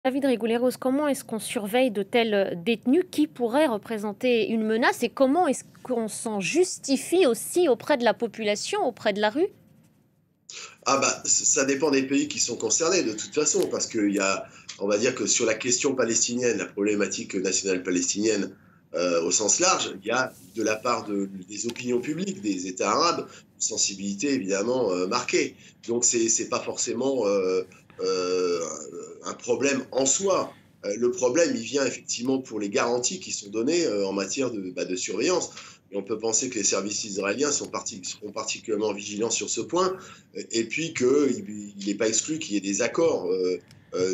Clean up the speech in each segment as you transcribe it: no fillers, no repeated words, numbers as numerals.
David Rigouleros, comment est-ce qu'on surveille de tels détenus qui pourraient représenter une menace et comment est-ce qu'on s'en justifie aussi auprès de la population, auprès de la rue? Ah bah, ça dépend des pays qui sont concernés de toute façon, parce qu'il y a, on va dire que sur la question palestinienne, la problématique nationale palestinienne au sens large, il y a de la part des opinions publiques des États arabes une sensibilité évidemment marquée. Donc c'est pas forcément euh, un problème en soi. Le problème, il vient effectivement pour les garanties qui sont données en matière de surveillance. Et on peut penser que les services israéliens seront particulièrement vigilants sur ce point, et puis qu'il n'est pas exclu qu'il y ait des accords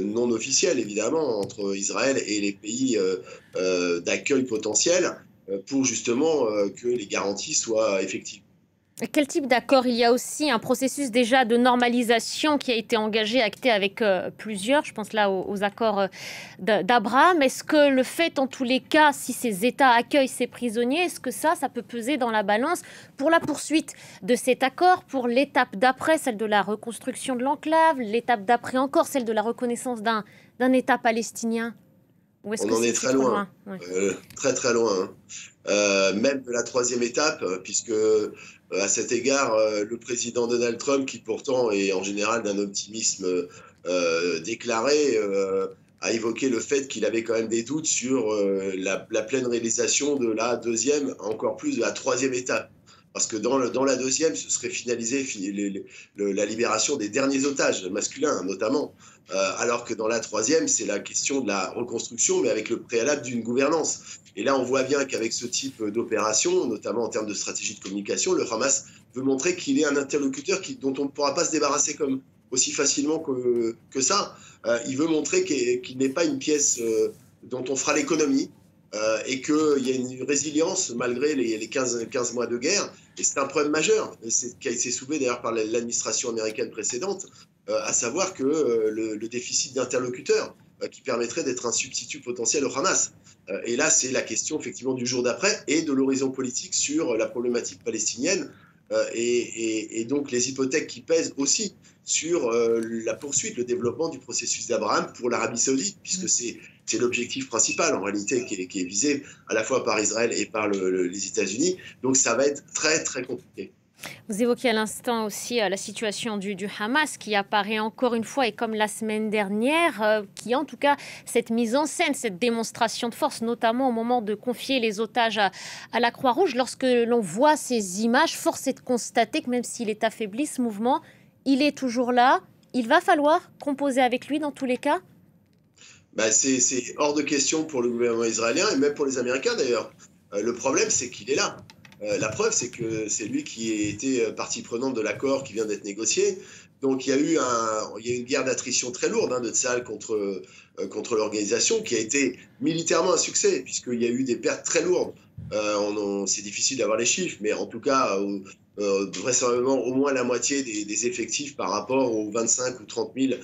non officiels, évidemment, entre Israël et les pays d'accueil potentiels pour justement que les garanties soient effectives. Quel type d'accord? Il y a aussi un processus déjà de normalisation qui a été engagé, acté avec plusieurs, je pense là aux accords d'Abraham. Est-ce que le fait, en tous les cas, si ces États accueillent ces prisonniers, est-ce que ça peut peser dans la balance pour la poursuite de cet accord, pour l'étape d'après, celle de la reconstruction de l'enclave, l'étape d'après encore, celle de la reconnaissance d'un État palestinien? Ou est-ce On que en est c'est très trop loin, loin? Ouais. très très loin, hein. Même de la troisième étape, puisque à cet égard, le président Donald Trump, qui pourtant est en général d'un optimisme déclaré, a évoqué le fait qu'il avait quand même des doutes sur la pleine réalisation de la deuxième, encore plus de la troisième étape. Parce que dans la deuxième, ce serait finalisé la libération des derniers otages masculins, notamment. Alors que dans la troisième, c'est la question de la reconstruction, mais avec le préalable d'une gouvernance. Et là, on voit bien qu'avec ce type d'opération, notamment en termes de stratégie de communication, le Hamas veut montrer qu'il est un interlocuteur dont on ne pourra pas se débarrasser comme aussi facilement que ça. Il veut montrer qu'il n'est pas une pièce dont on fera l'économie et qu'il y a une résilience malgré les 15 mois de guerre. Et c'est un problème majeur, qui a été soulevé d'ailleurs par l'administration américaine précédente, à savoir que le déficit d'interlocuteurs qui permettrait d'être un substitut potentiel au Hamas. Et là, c'est la question effectivement du jour d'après et de l'horizon politique sur la problématique palestinienne et donc les hypothèques qui pèsent aussi sur la poursuite, le développement du processus d'Abraham pour l'Arabie saoudite, puisque c'est l'objectif principal en réalité qui est visé à la fois par Israël et par les États-Unis. Donc ça va être très très compliqué. Vous évoquiez à l'instant aussi la situation du Hamas qui apparaît encore une fois et comme la semaine dernière, qui en tout cas cette mise en scène, cette démonstration de force, notamment au moment de confier les otages à la Croix-Rouge. Lorsque l'on voit ces images, force est de constater que même s'il est affaibli, ce mouvement, il est toujours là. Il va falloir composer avec lui dans tous les cas. Bah, c'est hors de question pour le gouvernement israélien et même pour les Américains d'ailleurs. Le problème, c'est qu'il est là. La preuve, c'est que c'est lui qui a été partie prenante de l'accord qui vient d'être négocié. Donc il y a eu une guerre d'attrition très lourde de Tsahal contre l'organisation qui a été militairement un succès, puisqu'il y a eu des pertes très lourdes. C'est difficile d'avoir les chiffres, mais en tout cas, vraisemblablement au moins la moitié des effectifs par rapport aux 25 ou 30 000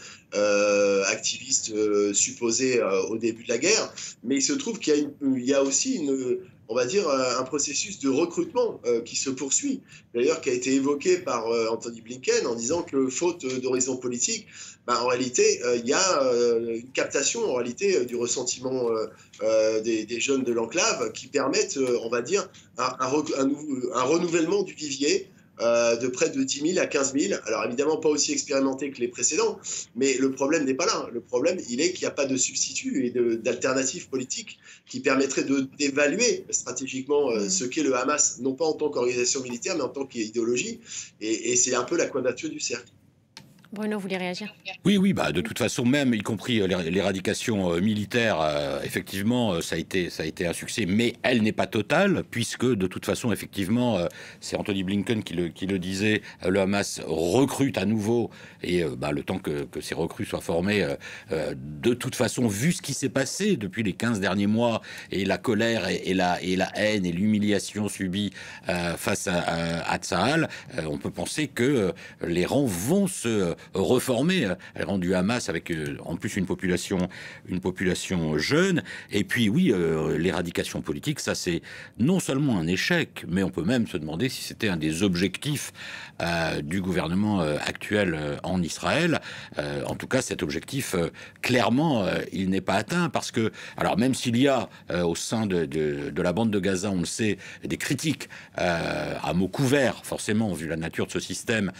activistes supposés au début de la guerre. Mais il se trouve il y a aussi on va dire, un processus de recrutement qui se poursuit, d'ailleurs qui a été évoqué par Anthony Blinken en disant que faute d'horizon politique, en réalité, il y a une captation en réalité du ressentiment des jeunes de l'enclave qui permettent, on va dire, un renouvellement du vivier de près de 10 000 à 15 000. Alors évidemment pas aussi expérimenté que les précédents, mais le problème n'est pas là. Le problème, il est qu'il n'y a pas de substitut et d'alternative politique qui permettrait d'évaluer stratégiquement ce qu'est le Hamas, non pas en tant qu'organisation militaire, mais en tant qu'idéologie. Et c'est un peu la quadrature du cercle. Bruno voulait réagir. Oui, oui, bah de toute façon, même y compris l'éradication militaire, effectivement, ça a été un succès, mais elle n'est pas totale, puisque de toute façon, effectivement, c'est Anthony Blinken qui le disait, le Hamas recrute à nouveau, et le temps que ces recrues soient formées, de toute façon, vu ce qui s'est passé depuis les 15 derniers mois, et la colère et la haine et l'humiliation subie face à Tsahal, on peut penser que les rangs vont se reformée. Elle rend du Hamas avec en plus une population jeune. Et puis oui, l'éradication politique, ça c'est non seulement un échec, mais on peut même se demander si c'était un des objectifs du gouvernement actuel en Israël. En tout cas, cet objectif, clairement, il n'est pas atteint parce que, alors même s'il y a au sein de la bande de Gaza, on le sait, des critiques à mots couverts, forcément, vu la nature de ce système,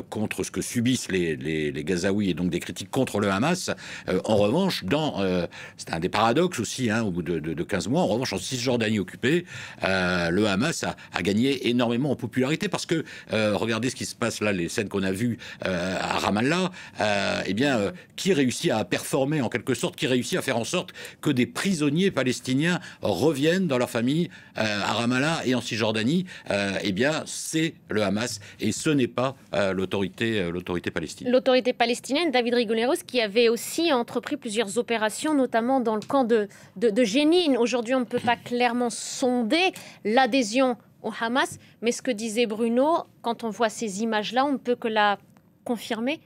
contre ce que subissent les Gazaouis et donc des critiques contre le Hamas. En revanche, c'est un des paradoxes aussi, au bout de 15 mois, en revanche, en Cisjordanie occupée, le Hamas a gagné énormément en popularité parce que, regardez ce qui se passe là, les scènes qu'on a vues à Ramallah, qui réussit à performer en quelque sorte, qui réussit à faire en sorte que des prisonniers palestiniens reviennent dans leur famille à Ramallah et en Cisjordanie, c'est le Hamas et ce n'est pas l'autorité palestinienne. L'autorité palestinienne, David Rigoleros, qui avait aussi entrepris plusieurs opérations, notamment dans le camp de Jénine. Aujourd'hui, on ne peut pas clairement sonder l'adhésion au Hamas, mais ce que disait Bruno, quand on voit ces images-là, on ne peut que la confirmer.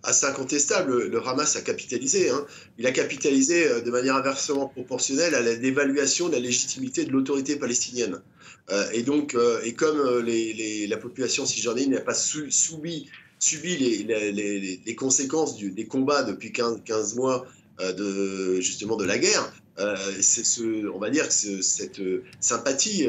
C'est incontestable, le Hamas a capitalisé. Il a capitalisé de manière inversement proportionnelle à la dévaluation de la légitimité de l'autorité palestinienne. Et comme la population cisjordanienne n'a pas subi les conséquences des combats depuis 15 mois de la guerre, on va dire que cette sympathie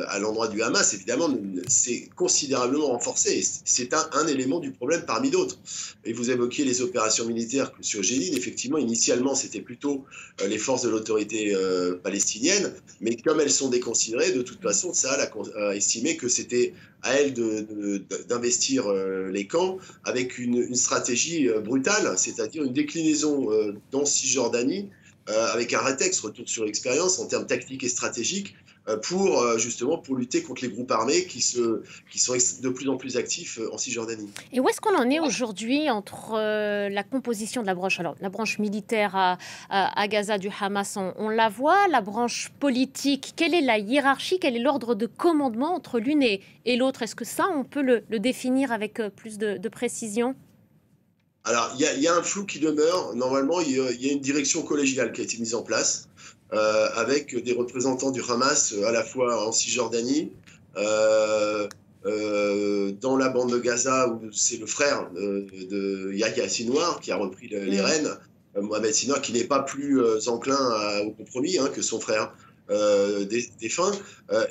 à l'endroit du Hamas, évidemment, s'est considérablement renforcée. C'est un élément du problème parmi d'autres. Et vous évoquiez les opérations militaires sur Jénine. Effectivement, initialement, c'était plutôt les forces de l'autorité palestinienne. Mais comme elles sont déconsidérées, de toute façon, Tsahal a estimé que c'était à elle d'investir les camps avec une stratégie brutale, c'est-à-dire une déclinaison dans Cisjordanie, avec un rétexte, retour sur l'expérience en termes tactiques et stratégiques, pour lutter contre les groupes armés qui sont de plus en plus actifs en Cisjordanie. Et où est-ce qu'on en est aujourd'hui entre la composition de la branche militaire à Gaza du Hamas, on la voit, la branche politique, quelle est la hiérarchie, quel est l'ordre de commandement entre l'une et l'autre? Est-ce que ça, on peut le définir avec plus de précision? Alors, il y a un flou qui demeure. Normalement, il y a une direction collégiale qui a été mise en place, avec des représentants du Hamas à la fois en Cisjordanie, dans la bande de Gaza, où c'est le frère de Yahya Sinwar qui a repris les rênes, Mohamed Sinwar, qui n'est pas plus enclin au compromis que son frère défunt.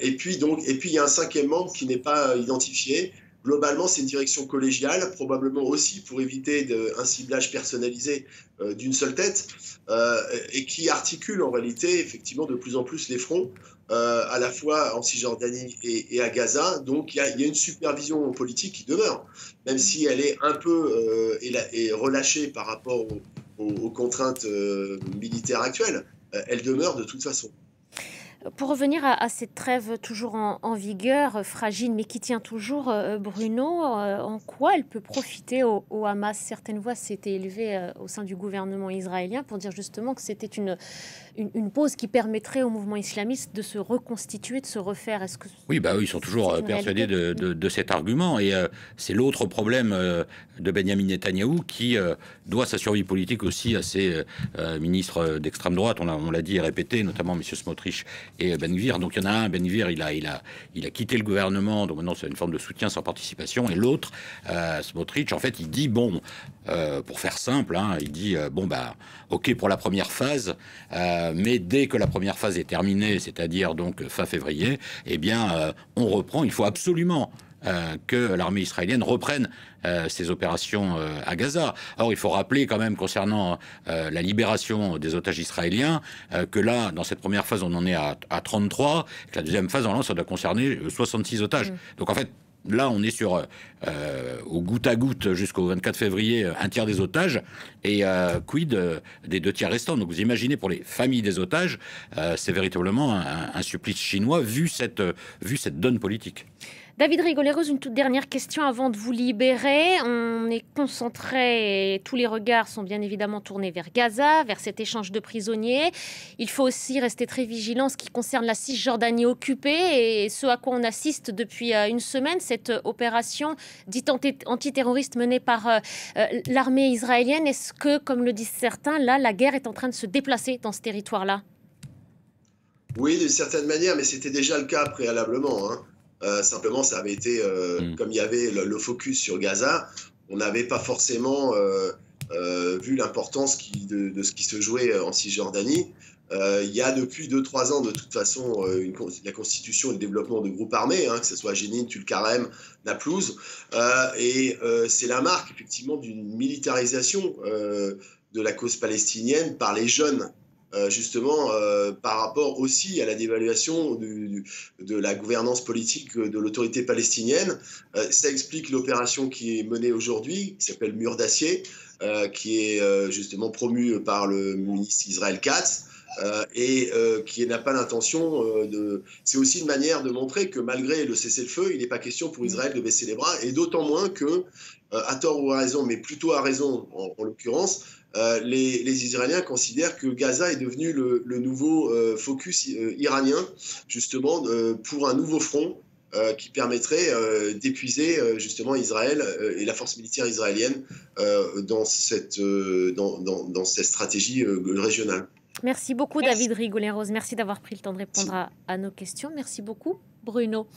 Et puis, il y a un cinquième membre qui n'est pas identifié. Globalement, c'est une direction collégiale, probablement aussi pour éviter un ciblage personnalisé d'une seule tête, et qui articule en réalité effectivement de plus en plus les fronts, à la fois en Cisjordanie et à Gaza. Donc il y a une supervision politique qui demeure, même si elle est un peu relâchée par rapport aux contraintes militaires actuelles. Elle demeure de toute façon. Pour revenir à cette trêve toujours en vigueur, fragile, mais qui tient toujours, Bruno, en quoi elle peut profiter au Hamas? Certaines voix s'étaient élevées au sein du gouvernement israélien pour dire justement que c'était une pause qui permettrait au mouvement islamiste de se reconstituer, de se refaire. Est-ce que oui, ils sont toujours persuadés de cet argument. Et c'est l'autre problème de Benyamin Netanyahou, qui doit sa survie politique aussi à ses ministres d'extrême droite. On l'a dit et répété, notamment M. Smotrich et Ben Gvir. Donc il y en a un, Ben Gvir, il a quitté le gouvernement, donc maintenant c'est une forme de soutien sans participation. Et l'autre, Smotrich, en fait, il dit, pour faire simple, il dit, ok pour la première phase, mais dès que la première phase est terminée, c'est-à-dire donc fin février, on reprend. Il faut absolument que l'armée israélienne reprenne ses opérations à Gaza. Or, il faut rappeler quand même concernant la libération des otages israéliens que là, dans cette première phase, on en est à 33, et que la deuxième phase, ça doit concerner 66 otages. Donc en fait, là, on est sur, au goutte à goutte jusqu'au 24 février, un tiers des otages, et quid des 2 tiers restants. Donc vous imaginez, pour les familles des otages, c'est véritablement un supplice chinois, vu cette donne politique. David Rigoleros, une toute dernière question avant de vous libérer. On est concentré, et tous les regards sont bien évidemment tournés vers Gaza, vers cet échange de prisonniers. Il faut aussi rester très vigilant en ce qui concerne la Cisjordanie occupée et ce à quoi on assiste depuis une semaine, cette opération dite antiterroriste menée par l'armée israélienne. Est-ce que, comme le disent certains, là, la guerre est en train de se déplacer dans ce territoire-là? Oui, d'une certaine manière, mais c'était déjà le cas préalablement, hein. Simplement, ça avait été, comme il y avait le focus sur Gaza, on n'avait pas forcément vu l'importance de ce qui se jouait en Cisjordanie. Il y a depuis 2-3 ans, de toute façon, la constitution et le développement de groupes armés, hein, que ce soit Jénine, Tulkarem, Naplouse, c'est la marque effectivement d'une militarisation de la cause palestinienne par les jeunes. Justement par rapport aussi à la dévaluation de la gouvernance politique de l'autorité palestinienne. Ça explique l'opération qui est menée aujourd'hui, qui s'appelle Mur d'Acier, qui est justement promue par le ministre Israël Katz, et qui n'a pas l'intention de... C'est aussi une manière de montrer que malgré le cessez-le-feu, il n'est pas question pour Israël de baisser les bras, et d'autant moins que, à tort ou à raison, mais plutôt à raison en l'occurrence, les Israéliens considèrent que Gaza est devenu le nouveau focus iranien, justement, pour un nouveau front qui permettrait d'épuiser justement Israël et la force militaire israélienne dans cette stratégie régionale. Merci beaucoup, David Rigoleros. Merci d'avoir pris le temps de répondre à nos questions. Merci beaucoup, Bruno.